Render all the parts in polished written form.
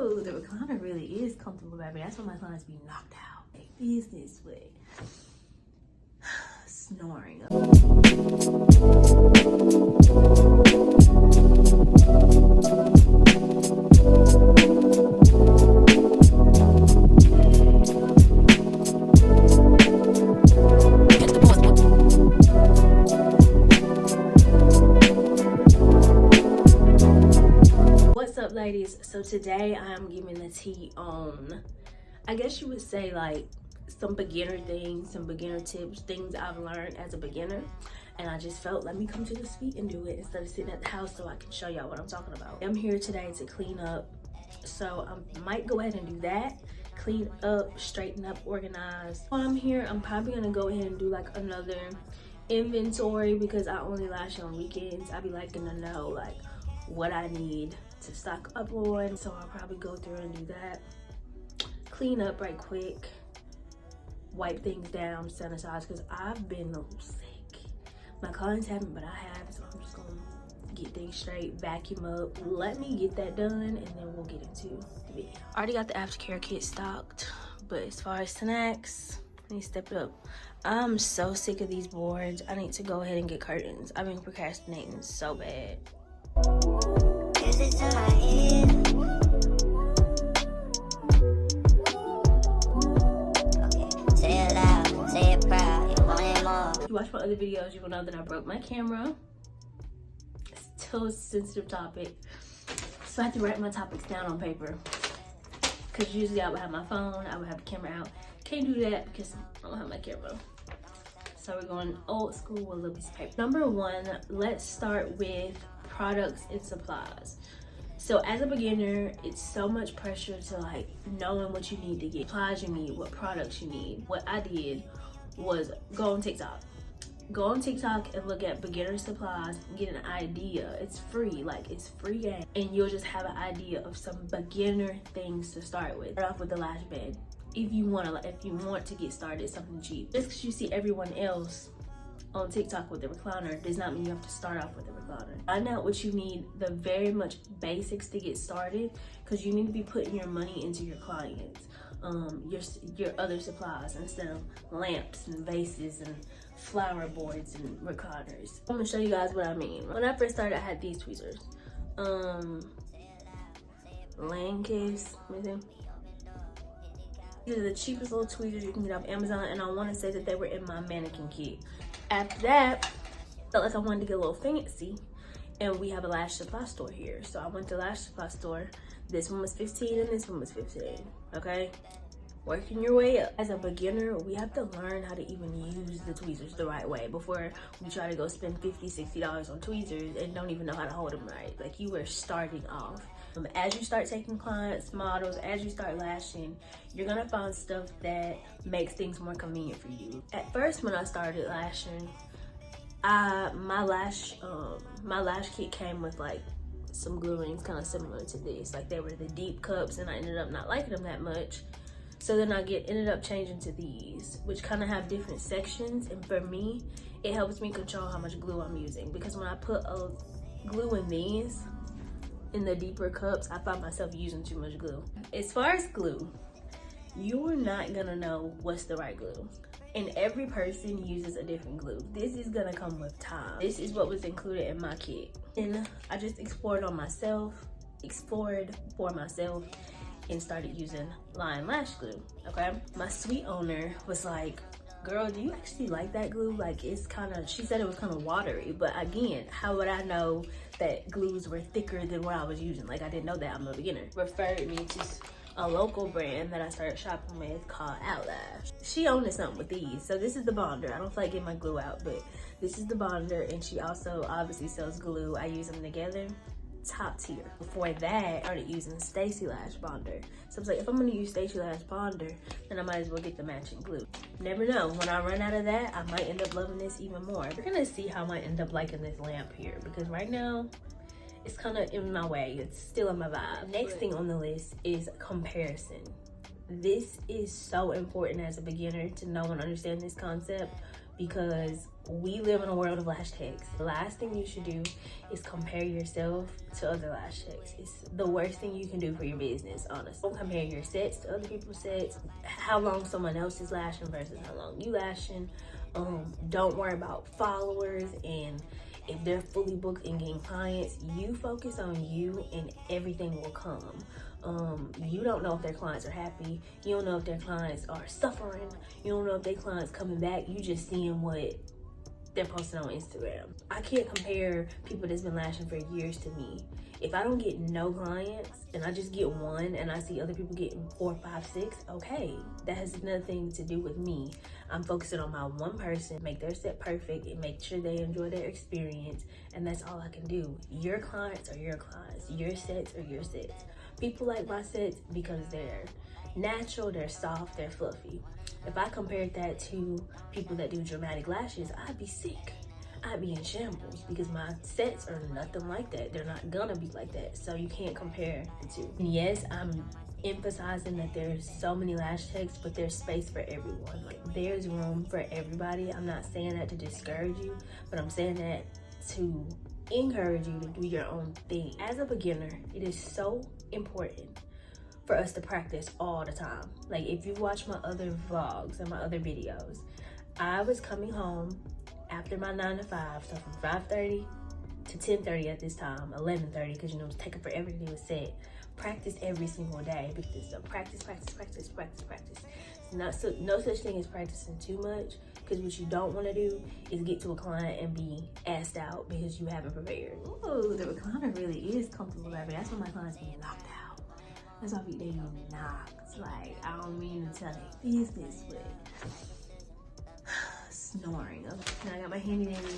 Oh, the recliner really is comfortable, baby. That's why my clients be knocked out. Like business with snoring. What's up, ladies? So today I'm giving the tea on, I guess you would say, like some beginner things, some beginner tips, things I've learned as a beginner. And I just felt, let me come to this feet and do it instead of sitting at the house so I can show y'all what I'm talking about. I'm here today to clean up, so I might go ahead and do that. Clean up, straighten up, organize. While I'm here, I'm probably gonna go ahead and do like another inventory because I only lash on weekends. I be liking to know like what I need to stock up on, so I'll probably go through and do that. Clean up right quick, wipe things down, sanitize, because I've been a little sick. My clients haven't, but I have, so I'm just gonna get things straight, vacuum up. Let me get that done and then we'll get into the video. I already got the aftercare kit stocked, but as far as snacks, I need to step it up. I'm so sick of these boards. I need to go ahead and get curtains. I've been procrastinating so bad. It's in my head. Okay. Say it loud, say it proud, you want it more. If you watch my other videos, you will know that I broke my camera. It's still a sensitive topic, so I have to write my topics down on paper. Because usually I would have my phone, I would have the camera out. Can't do that because I don't have my camera. So we're going old school with a little piece of paper. Number one, let's start with products and supplies. So as a beginner, it's so much pressure to like knowing what you need to get, supplies you need, what products you need. What I did was go on TikTok. Go on TikTok and look at beginner supplies and get an idea. It's free, like it's free game. And you'll just have an idea of some beginner things to start with. Start off with the lash bed. If you want to get started, something cheap. Just because you see everyone else on TikTok with the recliner does not mean you have to start off with a recliner. Find out what you need, the very much basics to get started, because you need to be putting your money into your clients, your other supplies instead of lamps and vases and flower boards and recliners. I'm gonna show you guys what I mean. When I first started, I had these tweezers. Landcase, these are the cheapest little tweezers you can get off Amazon, and I want to say that they were in my mannequin kit. After that, I felt like I wanted to get a little fancy, and we have a lash supply store here. So I went to lash supply store. This one was 15 and this one was 15, okay? Working your way up. As a beginner, we have to learn how to even use the tweezers the right way before we try to go spend $50, $60 on tweezers and don't even know how to hold them right. Like, you were starting off. As you start taking clients, models, as you start lashing, you're gonna find stuff that makes things more convenient for you. At first, when I started lashing, my lash kit came with like some glue rings kind of similar to this. Like, they were the deep cups, and I ended up not liking them that much. So then I ended up changing to these, which kind of have different sections. And for me, it helps me control how much glue I'm using, because when I put glue in these, in the deeper cups, I find myself using too much glue. As far as glue, you're not gonna know what's the right glue. And every person uses a different glue. This is gonna come with time. This is what was included in my kit. And I just explored for myself, and started using Lion Lash glue, okay? My sweet owner was like, girl, do you actually like that glue? Like, it's kind of, she said it was kind of watery, but again, how would I know that glues were thicker than what I was using? Like, I didn't know that, I'm a beginner. Referred me to a local brand that I started shopping with called LASH. She owned something with these. So this is the bonder. I don't feel like getting my glue out, but this is the bonder, and she also obviously sells glue. I use them together. Top tier. Before that, I started using Stacy Lash Bonder. So I was like, if I'm gonna use Stacy Lash Bonder, then I might as well get the matching glue. Never know, when I run out of that, I might end up loving this even more. We're gonna see how I might end up liking this lamp here, because right now, it's kind of in my way. It's still in my vibe. Next thing on the list is comparison. This is so important as a beginner to know and understand this concept, because we live in a world of lash techs. The last thing you should do is compare yourself to other lash techs. It's the worst thing you can do for your business, honestly. Don't compare your sets to other people's sets, how long someone else is lashing versus how long you lashing. Don't worry about followers and if they're fully booked and getting clients. You focus on you and everything will come. You don't know if their clients are happy. You don't know if their clients are suffering. You don't know if their clients coming back. You just seeing what they're posting on Instagram. I can't compare people that's been lashing for years to me. If I don't get no clients and I just get one and I see other people getting 4, 5, 6, okay, that has nothing to do with me. I'm focusing on my one person, make their set perfect and make sure they enjoy their experience, and that's all I can do. Your clients are your clients. Your sets are your sets. People like my sets because they're natural, they're soft, they're fluffy. If I compared that to people that do dramatic lashes, I'd be sick. I'd be in shambles because my sets are nothing like that. They're not gonna be like that. So you can't compare the two. And yes, I'm emphasizing that there's so many lash techs, but there's space for everyone. Like, there's room for everybody. I'm not saying that to discourage you, but I'm saying that to encourage you to do your own thing. As a beginner, it is so important for us to practice all the time. Like, if you watch my other vlogs and my other videos, I was coming home after my 9 to 5, so from 5:30 to 10:30 at this time, 11:30, because you know it's taking forever to do a set. Practice every single day, because practice. No such thing as practicing too much, because what you don't want to do is get to a client and be asked out because you haven't prepared. Ooh, the recliner really is comfortable, baby. That's when my clients get knocked out. That's why they get knocked. Like, I don't mean to tell their business, but snoring. Okay, now I got my handy dandy.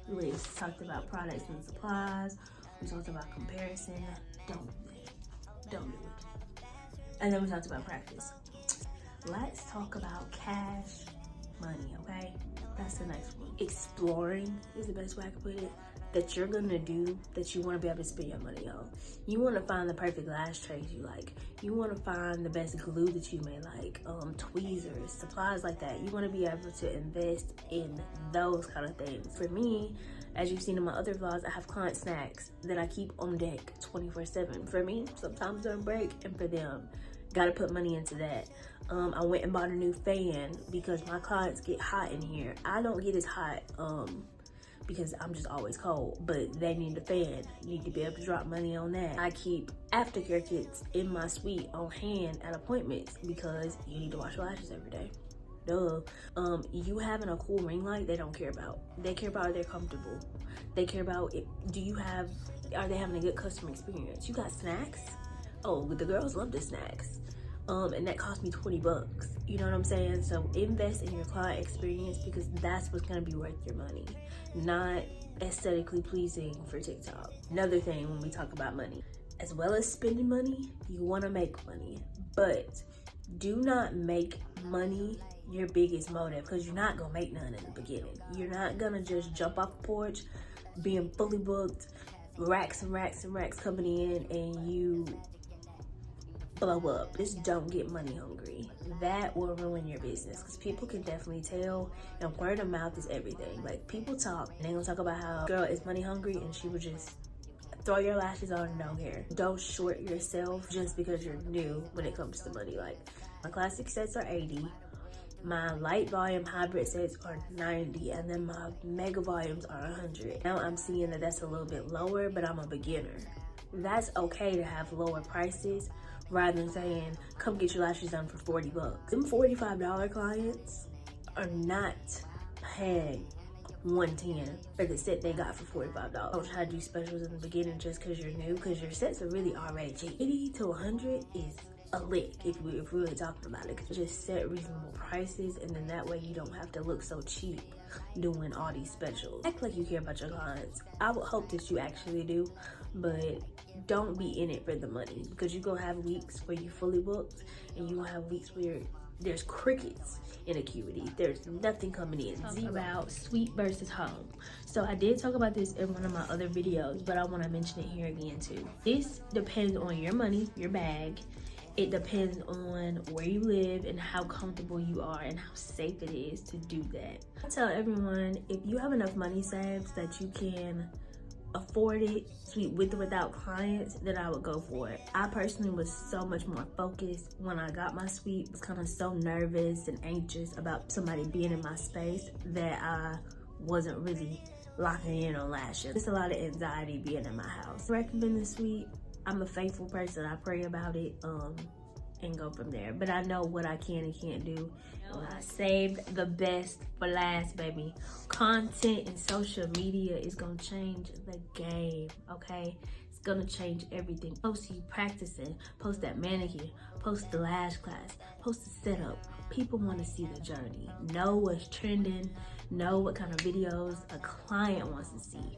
We talked about products and supplies. We talked about comparison. Don't do that. Don't do it. And then we talked about practice. Let's talk about cash money, okay? That's the next one. Exploring is the best way I can put it. That you're gonna do, that you wanna be able to spend your money on. You wanna find the perfect lash trays you like. You wanna find the best glue that you may like, tweezers, supplies like that. You wanna be able to invest in those kind of things. For me, as you've seen in my other vlogs, I have client snacks that I keep on deck 24/7. For me, sometimes they're on break, and for them, gotta put money into that. I went and bought a new fan because my clients get hot in here. I don't get as hot, because I'm just always cold, but they need a fan. You need to be able to drop money on that. I keep aftercare kits in my suite on hand at appointments because you need to wash your lashes every day. Duh. You having a cool ring light, they don't care about. They care about if they're comfortable. They care about it. Are they having a good customer experience? You got snacks? Oh, the girls love the snacks. And that cost me 20 bucks. You know what I'm saying? So invest in your client experience, because that's what's gonna be worth your money, not aesthetically pleasing for TikTok. Another thing when we talk about money, as well as spending money, you wanna make money, but do not make money your biggest motive, because you're not gonna make none in the beginning. You're not gonna just jump off the porch, being fully booked, racks and racks and racks coming in, and you blow up. Just don't get money hungry. That will ruin your business, because people can definitely tell, and word of mouth is everything. Like, people talk, and they gonna talk about how girl is money hungry and she would just throw your lashes on and don't care. Don't short yourself just because you're new when it comes to money. Like, my classic sets are 80, my light volume hybrid sets are 90, and then my mega volumes are 100. Now I'm seeing that that's a little bit lower, but I'm a beginner. That's okay to have lower prices, rather than saying, come get your lashes done for 40 bucks. Them $45 clients are not paying $110 for the set they got for $45. Don't try to do specials in the beginning just because you're new, because your sets are really already cheap. 80 to 100 is a lick if we're really talking about it. Just set reasonable prices, and then that way you don't have to look so cheap doing all these specials. Act like you care about your clients. I would hope that you actually do, but don't be in it for the money, because you're gonna have weeks where you fully booked, and you gonna have weeks where there's crickets in Acuity. There's nothing coming in. Zero. About sweet versus home. So I did talk about this in one of my other videos, but I want to mention it here again too. This depends on your money, your bag, It depends on where you live and how comfortable you are and how safe it is to do that. I tell everyone, if you have enough money saved that you can afford it, sweet with or without clients, then I would go for it. I personally was so much more focused when I got my suite, was kind of so nervous and anxious about somebody being in my space that I wasn't really locking in on lashes. It's a lot of anxiety being in my house. I recommend the suite. I'm a faithful person. I pray about it and go from there. But I know what I can and can't do. I saved the best for last, baby. Content and social media is gonna change the game, okay? It's gonna change everything. Post you practicing, post that manicure, post the lash class, post the setup. People wanna see the journey. Know what's trending, know what kind of videos a client wants to see.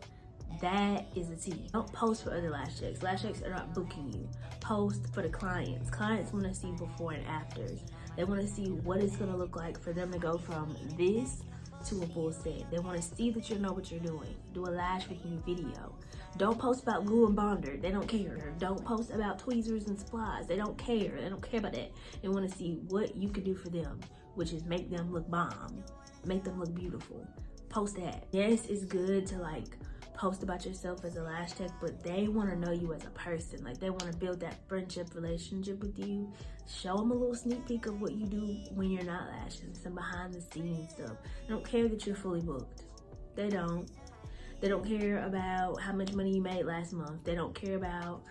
That is the tea. Don't post for other lash techs. Lash techs are not booking you. Post for the clients. Clients want to see before and afters. They want to see what it's going to look like for them to go from this to a full set. They want to see that you know what you're doing. Do a lash making video. Don't post about glue and bonder. They don't care. Don't post about tweezers and supplies. They don't care. They don't care about that. They want to see what you can do for them, which is make them look bomb. Make them look beautiful. Post that. Yes, it's good to like post about yourself as a lash tech, but they want to know you as a person. Like, they want to build that friendship relationship with you. Show them a little sneak peek of what you do when you're not lashing, some behind the scenes stuff. They don't care that you're fully booked. They don't care about how much money you made last month. They don't care about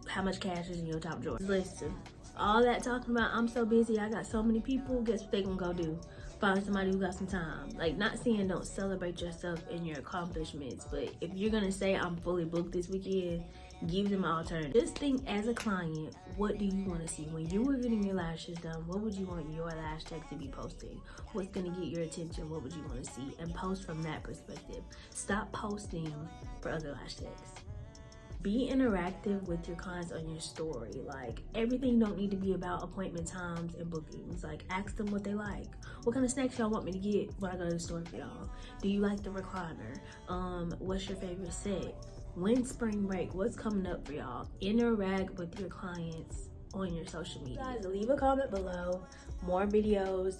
how much cash is in your top drawer. Listen, all that talking about I'm so busy, I got so many people, guess what they gonna go do? Find somebody who got some time. Like, not saying don't celebrate yourself and your accomplishments, but if you're gonna say I'm fully booked this weekend, give them an alternative. Just think as a client, what do you want to see? When you were getting your lashes done, what would you want your lash tech to be posting? What's gonna get your attention? What would you want to see? And post from that perspective. Stop posting for other lash techs. Be interactive with your clients on your story. Like, everything don't need to be about appointment times and bookings. Like, ask them what they like. What kind of snacks y'all want me to get when I go to the store for y'all? Do you like the recliner? What's your favorite set? When spring break? What's coming up for y'all? Interact with your clients on your social media. Guys, leave a comment below. More videos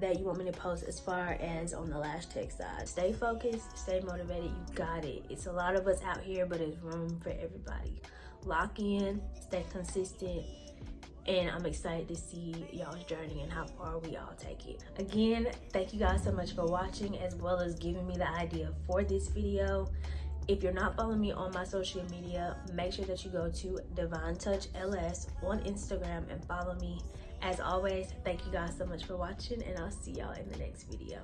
that you want me to post as far as on the lash tech side. Stay focused, stay motivated, you got it. It's a lot of us out here, but it's room for everybody. Lock in, stay consistent, and I'm excited to see y'all's journey and how far we all take it. Again, thank you guys so much for watching, as well as giving me the idea for this video. If you're not following me on my social media, make sure that you go to divinetouchls on Instagram and follow me. As always, thank you guys so much for watching, and I'll see y'all in the next video.